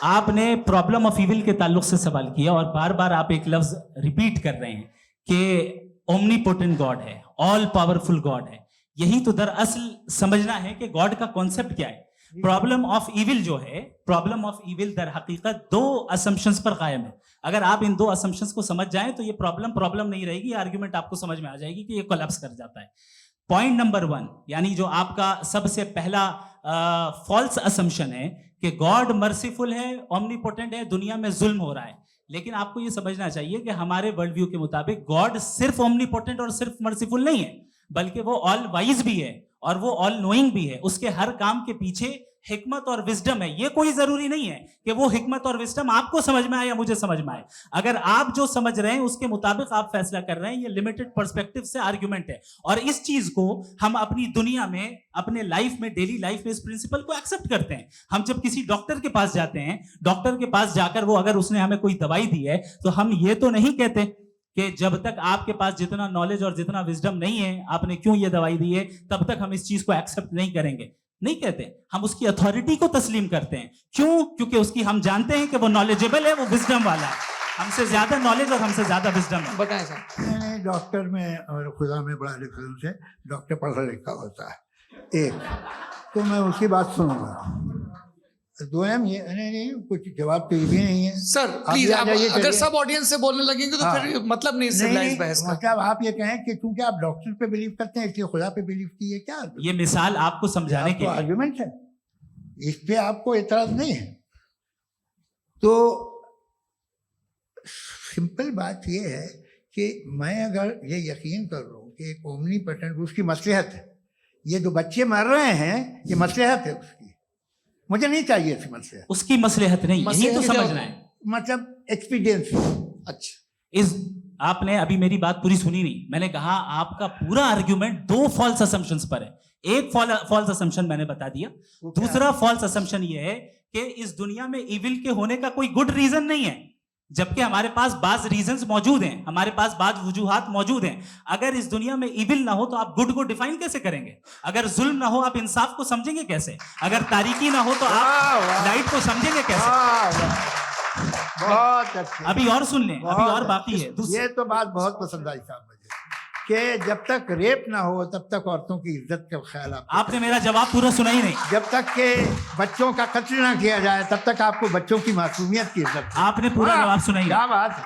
आपने problem of evil के ताल्लुक से सवाल किया और बार बार आप एक लफ्ज रिपीट कर रहे हैं कि ओमनीपोटेंट गॉड है, ऑल पावरफुल गॉड है। यही तो दरअसल समझना है कि गॉड का कॉन्सेप्ट क्या है। प्रॉब्लम ऑफ इविल जो है, प्रॉब्लम ऑफ इविल दर हकीकत दो असम्पशंस पर कायम है। अगर आप इन दो असम्पशंस को समझ जाएं तो ये प्रॉब्लम नहीं रहेगी, आर्ग्यूमेंट आपको समझ में आ जाएगी कि ये कोलैप्स कर जाता है। पॉइंट नंबर 1, यानी जो आपका सबसे पहला फॉल्स असम्पशन है कि गॉड मर्सीफुल है, ओमनीपोटेंट है, दुनिया में जुल्म हो रहा है। लेकिन आपको ये समझना चाहिए कि हमारे वर्ल्ड व्यू के मुताबिक गॉड सिर्फ ओमनीपोटेंट और सिर्फ मर्सीफुल नहीं है, बल्कि वो ऑल वाइज भी है और वो ऑल नोइंग भी है। उसके हर काम के पीछे हिकमत और विजडम है। ये कोई जरूरी नहीं है कि वो हिकमत और विजडम आपको समझ में आए या मुझे समझ में आए। अगर आप जो समझ रहे हैं उसके मुताबिक आप फैसला कर रहे हैं, ये लिमिटेड पर्सपेक्टिव से आर्गुमेंट है। और इस चीज को हम अपनी दुनिया में, अपने लाइफ में, डेली लाइफ में इस प्रिंसिपल को एक्सेप्ट करते हैं। हम जब किसी डॉक्टर के पास जाते हैं, डॉक्टर के पास जाकर वो अगर उसने हमें कोई दवाई दी है तो हम ये तो नहीं कहते कि जब तक आपके पास जितना नॉलेज और जितना विजडम नहीं है, आपने क्यों ये दवाई दी है, तब तक हम इस चीज को एक्सेप्ट नहीं करेंगे। नहीं कहते, हम उसकी अथॉरिटी को तस्लीम करते हैं। क्यों? क्योंकि उसकी हम जानते हैं कि वो नॉलेजेबल है, वो विजडम वाला है, हमसे ज्यादा नॉलेज और हमसे ज्यादा विजडम है। बताएं सर। नहीं, डॉक्टर में और खुदा में बड़ा डिफरेंस है। डॉक्टर पढ़ा लिखा होता है, एक तो मैं उसकी बात सुनूंगा। दो ये नहीं कुछ जवाब तो ये भी नहीं है। सर प्लीज, आप अगर सब ऑडियंस से बोलने लगेंगे तो फिर मतलब नहीं सिविलाइज्ड बहस का। मतलब आप ये कहें कि क्योंकि आप डॉक्टर पे बिलीव करते हैं इसलिए खुदा पे बिलीव कीजिए, क्या ये मिसाल आपको समझाने के लिए आर्गुमेंट है, इस पे आपको एतराज नहीं है। तो सिंपल बात ये है कि मैं अगर ये यकीन कर लूँ कि एक ओमनीपोटेंट, उसकी मसलहत है, ये जो बच्चे मर रहे हैं ये मसलहत है उसकी, मुझे नहीं चाहिए थी मसलहत। उसकी मसलहत नहीं, यही तो समझना है, मतलब एक्सपीरियंस। अच्छा, इस आपने अभी मेरी बात पूरी सुनी नहीं। मैंने कहा आपका पूरा आर्ग्यूमेंट दो फॉल्स असम्पशंस पर है। एक फॉल्स असम्पशन मैंने बता दिया, दूसरा फॉल्स असम्पशन ये है कि इस दुनिया में इविल के होने का कोई गुड रीजन नहीं है, जबकि हमारे पास बाज रीजंस मौजूद हैं, हमारे पास बाज वजूहात मौजूद हैं। अगर इस दुनिया में इविल ना हो तो आप गुड को डिफाइन कैसे करेंगे? अगर जुल्म ना हो आप इंसाफ को समझेंगे कैसे? अगर तारीकी ना हो तो आप लाइट को समझेंगे कैसे? बहुत अच्छे। अभी और सुन लें, अभी और बाकी है। ये तो बात बहुत पसंद आई साहब मुझे कि जब तक रेप ना हो तब तक औरतों की इज्जत का ख्याल आपने मेरा जवाब पूरा सुना ही नहीं। जब तक के बच्चों का कत्ल ना किया जाए तब तक आपको बच्चों की मासूमियत की इज्जत। आपने पूरा जवाब सुना ही नहीं। क्या बात है।